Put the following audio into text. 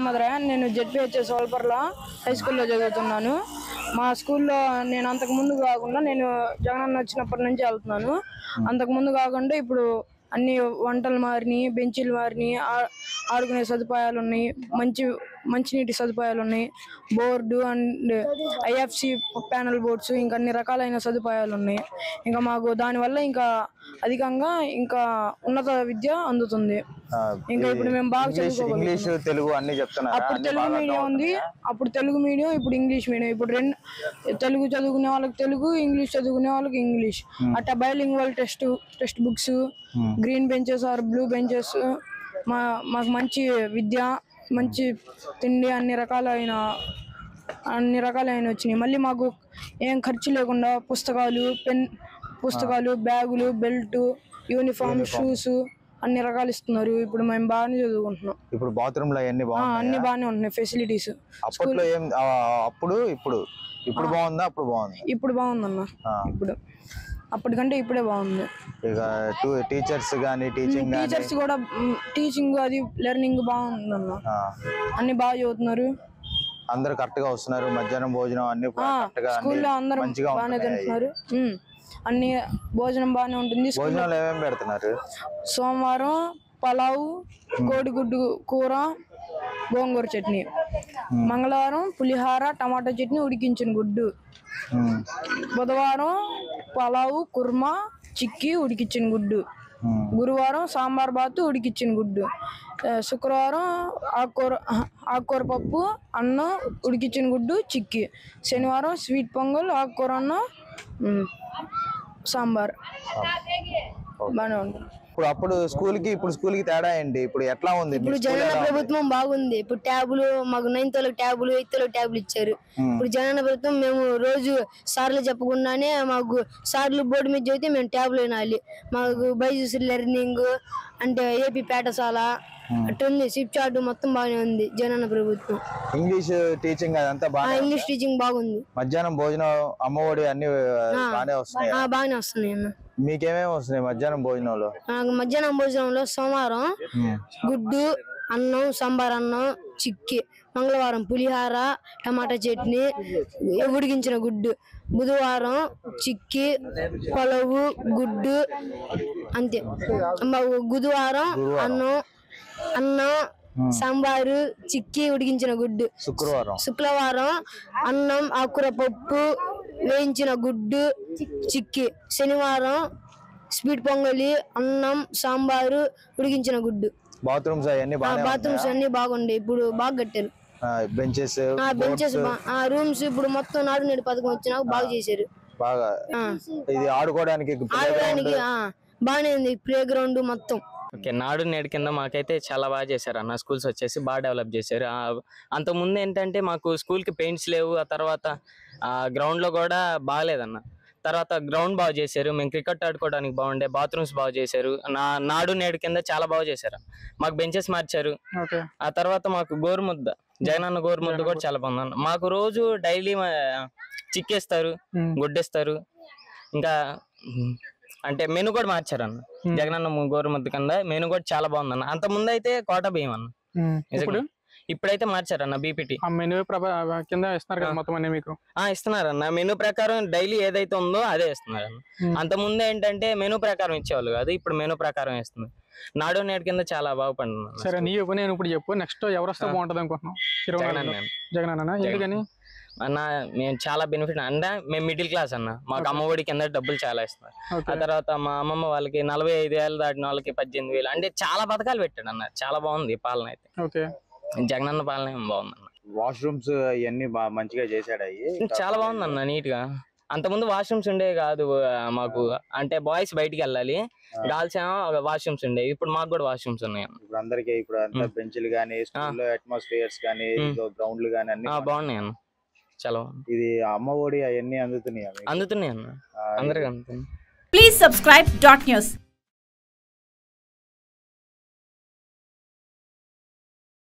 Mohammed rayon. నేను ZPHS సోల్పర్ల high స్కూల్లో చదువుతున్నాను. మా స్కూల్లో నేను అంతకుముందు కాకుండా నేను జగనన్న వచ్చినప్పటి నుంచి వెళ్తున్నాను. అంతకుముందు కాకుండా ఇప్పుడు అన్ని వంటలు మారినాయి, బెంచీలు మారినాయి, ఆడుకునే సదుపాయాలు ఉన్నాయి, మంచినీటి సదుపాయాలు ఉన్నాయి, board and IFC panel boards, ఇంకా అన్ని రకాలైన సదుపాయాలు ఉన్నాయి. ఇంకా మాకు దానివల్ల ఇంకా అధికంగా ఇంకా ఉన్నత విద్య అందుతుంది. ఇంకా ఇప్పుడు మేము బాగా చదువుకోగలుగుతాం. అప్పుడు తెలుగు మీడియం ఉంది, అప్పుడు తెలుగు మీడియం, ఇప్పుడు ఇంగ్లీష్ మీడియం. ఇప్పుడు తెలుగు చదువుకునే వాళ్ళకి తెలుగు, ఇంగ్లీష్ చదువుకునే వాళ్ళకి ఇంగ్లీష్. అట్లా bilingual text books, green benches or blue benches, మాకు మంచి విద్య, మంచి తిండి, అన్ని రకాలైన వచ్చినాయి. మళ్ళీ మాకు ఏం ఖర్చు లేకుండా పుస్తకాలు, బ్యాగులు, బెల్ట్, యూనిఫామ్, షూస్ అన్ని రకాలు ఇస్తున్నారు. ఇప్పుడు మేము బాగానే చదువుకుంటున్నాం. ఇప్పుడు బాత్రూమ్ లో అన్ని బాగానే ఉంటున్నాయి ఫెసిలిటీస్. ఇప్పుడు బాగుందా? ఇప్పుడు బాగుందన్న. అప్పటికంటే ఇప్పుడే బాగుంది. టీచర్స్ కూడా టీచింగ్ అది లెర్నింగ్ బాగుందన్న. అన్ని బాగా చదువుతున్నారు, అందరు కరెక్ట్ గా వస్తున్నారు. మధ్యాహ్నం భోజనం అన్ని స్కూల్లో అందరూ బాగానే తింటున్నారు. అన్ని భోజనం బాగానే ఉంటుంది. భోజనాలు ఏమేమి పెడుతున్నారు? సోమవారం పలావ్, కోడిగుడ్డు కూర, గోంగూర చట్నీ. మంగళవారం పులిహార, టమాటా చట్నీ, ఉడికించిన గుడ్డు. బుధవారం పలావ్, కుర్మా, చిక్కీ, ఉడికించిన గుడ్డు. గురువారం సాంబార్ బాతు, ఉడికించిన గుడ్డు. శుక్రవారం ఆకుకూర పప్పు, అన్నం, ఉడికించిన గుడ్డు, చిక్కీ. శనివారం స్వీట్ పొంగల్, ఆకుకూర అన్నం, సాంబార్. బాగానే ఉంటుంది. ఇప్పుడు స్కూల్ కి తేడా ఏంటి? ఇప్పుడు ఎట్లా ఉంది? ఇప్పుడు జగనన్న ప్రభుత్వం బాగుంది. ఇప్పుడు ట్యాబులు మాకు 9th వాళ్ళకి ట్యాబులు, 8th వాళ్ళకి ట్యాబులు ఇచ్చారు. ఇప్పుడు జగనన్న ప్రభుత్వం మేము రోజు సార్లు చెప్పకుండానే మాకు సార్లు బోర్డు మీద చదివితే మేము ట్యాబులు వినాలి. మాకు బైజూస్ లెర్నింగ్ అంటే ఏపీ పాఠశాల అట్టుంది. సిప్ చార్ట్ మొత్తం బాగానే ఉంది జగనన్న ప్రభుత్వం. ఇంగ్లీష్ టీచింగ్ అదంతా ఇంగ్లీష్ టీచింగ్ బాగుంది. మధ్యాహ్నం భోజనం, అమ్మఒడి అన్ని బాగానే వస్తున్నాయి అన్న. మీకేమేమి వస్తున్నాయి మధ్యాహ్నం భోజనంలో? మధ్యాహ్నం భోజనంలో సోమవారం గుడ్డు, అన్నం, సాంబార్ అన్నం, చిక్కీ. మంగళవారం పులిహార, టమాటా చట్నీ, ఉడికించిన గుడ్డు. బుధవారం చిక్కీ, పలావు, గుడ్డు, అంతే. బుధవారం అన్నం, సాంబారు, చిక్కీ, ఉడికించిన గుడ్డు. శుక్రవారం అన్నం, ఆకుకూర పప్పు, వేయించిన గుడ్డు, చిక్కీ. శనివారం స్వీట్ పొంగలి, అన్నం, సాంబారు, ఉడికించిన గుడ్డు. బాత్రూమ్స్ అన్ని బాగుండే. ఇప్పుడు బాగా కట్టారు. బెంచెస్, రూమ్స్ ఇప్పుడు మొత్తం నాడు నేడు పథకం వచ్చినా బాగా చేశారు. ఆడుకోవడానికి బాగానే ఉంది. ప్లే గ్రౌండ్ మొత్తం. నాడు నేడు కింద మాకైతే చాలా బాగా చేశారు అన్న. స్కూల్స్ వచ్చేసి బాగా డెవలప్ చేశారు. అంతకుముందు ఏంటంటే మాకు స్కూల్కి పెయింట్స్ లేవు. ఆ తర్వాత గ్రౌండ్ లో కూడా బాగాలేదన్న. తర్వాత గ్రౌండ్ బాగా చేశారు. మేము క్రికెట్ ఆడుకోవడానికి బాగుండే. బాత్రూమ్స్ బాగా చేశారు. నాడు నేడు కింద చాలా బాగా చేశారు. మాకు బెంచెస్ మార్చారు. ఆ తర్వాత మాకు గోరుముద్ద, జగనన్న గోరుముద్ద కూడా చాలా బాగుంది. మాకు రోజు డైలీ చిక్కేస్తారు, గుడ్డేస్తారు. ఇంకా అంటే మెను కూడా మార్చారన్న. జగనన్న గోరుముద్ద కింద మెను కూడా చాలా బాగుందన్న. అంత ముందు అయితే కోట బియ్యం అన్న. ఇప్పుడైతే మార్చారన్న బీపీటీ మెనూ కింద ఇస్తున్నారు కదా మొత్తం అన్ని మీకు. ఇస్తున్నారన్న. మెనూ ప్రకారం డైలీ ఏదైతే ఉందో అదే ఇస్తున్నారన్న. అంత ముందు ఏంటంటే మెనూ ప్రకారం ఇచ్చేవాళ్ళు కాదు, ఇప్పుడు మెనూ ప్రకారం ఇస్తున్నారు. నాడు నేడు కింద చాలా బాగుపడింది. సరే నీ ఒపీనియన్ ఇప్పుడు చెప్పు. నెక్స్ట్ ఎవరు వస్తే బాగుంటది అనుకుంటున్నాం? జగనన్న. ఎందుకని అన్న? మేము చాలా బెనిఫిట్ అంటే మేము మిడిల్ క్లాస్ అన్న. మాకు అమ్మఒడి కింద డబ్బులు చాలా ఇస్తున్నారు. ఆ తర్వాత మా అమ్మమ్మ వాళ్ళకి 45 ఏళ్ళు దాటిన వాళ్ళకి 18,000 అంటే చాలా పథకాలు పెట్టాడు అన్న. చాలా బాగుంది పాలన అయితే. జగనన్న పాలన ఏం బాగుందన్న. వాష్రూమ్స్ ఇవన్నీ మంచిగా చేశాడు. చాలా బాగుందన్న, నీట్ గా. అంతకుముందు వాష్రూమ్స్ ఉండేవి కాదు మాకు. అంటే బాయ్స్ బయటికి వెళ్ళాలి, గర్ల్స్ ఏమో వాష్రూమ్స్ ఉండేవి. ఇప్పుడు మాకు కూడా వాష్రూమ్స్ ఉన్నాయి. ఇప్పుడు అందరికి ఇప్పుడు అంతా బెంచ్లు గానీ, స్కూల్లో అట్మాస్ఫియర్స్ గానీ, గ్రౌండ్లు గానీ అన్ని బాగున్నాయి అన్న. చాలా ఇది అమ్మఒడి అవన్నీ అందుతున్నాయి అన్న. అందరికీ అందుతున్నాయి. Please subscribe .news.